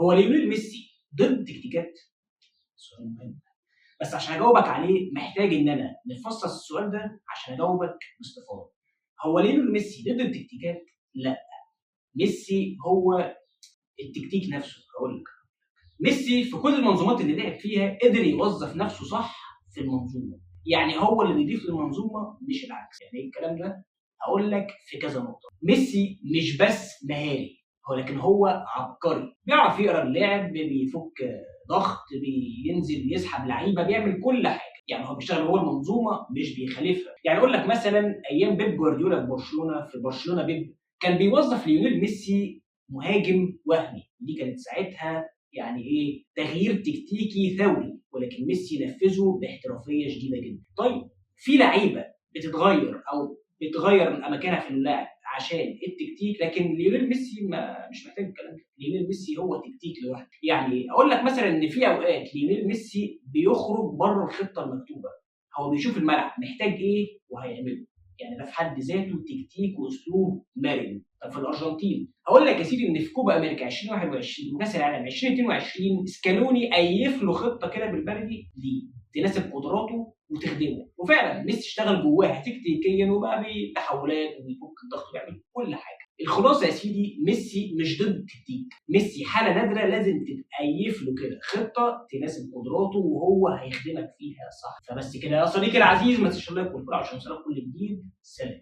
هو ليونيل ميسي ضد تكتيكات؟ سؤال مهم، بس عشان اجاوبك عليه محتاج ان انا نفصص السؤال ده عشان اجاوبك باستفاضه. هو ليونيل ميسي ضد التكتيكات؟ لا، ميسي هو التكتيك نفسه. هقول لك، ميسي في كل المنظومات اللي لعب فيها قدر يوظف نفسه صح في المنظومه، يعني هو اللي بيضيف للمنظومه مش العكس. يعني ايه الكلام ده؟ هقول لك في كذا نقطه. ميسي مش بس مهاري، هو لكن هو عبقري، بيعرف يقرا اللعب، بيفك ضغط، بينزل يسحب لعيبه، بيعمل كل حاجه. يعني هو بيشتغل جوه المنظومه مش بيخالفها. يعني اقول لك مثلا ايام بيب جوارديولا في برشلونه، بيب كان بيوظف ليونيل ميسي مهاجم وهمي. دي كانت ساعتها يعني ايه، تغيير تكتيكي ثوري، ولكن ميسي نفذه باحترافيه شديده جدا. طيب، في لعيبه بتتغير او بتغير اماكنها في اللعب عشان التكتيك، لكن ليونيل ميسي ما مش محتاج الكلام ده. ليونيل ميسي هو تكتيك لوحده. يعني اقول لك مثلا ان في اوقات ليونيل ميسي بيخرج بره الخطه المكتوبه، هو بيشوف الملعب محتاج ايه وهيعمله. يعني ده في حد ذاته تكتيك واسلوب مرن. طب في الارجنتين هقول لك يا سيدي ان في كوبا امريكا 2021 وكاس العالم 2022 سكالوني ايف له خطه كده بالبلدي ليه تناسب قدراته وتخدمه، وفعلا ميسي اشتغل جواها تكتيكيا وبقى بتحولات وبيفك الضغط وبيعمل كل حاجه. الخلاصه يا سيدي، ميسي مش ضد التكتيك، ميسي حاله نادره لازم تتأيف له كده خطه تناسب قدراته وهو هيخدمك فيها صح. فبس كده يا صديقي العزيز، ما تنساش اللايك والفولو عشان يوصلك كل جديد. سلام.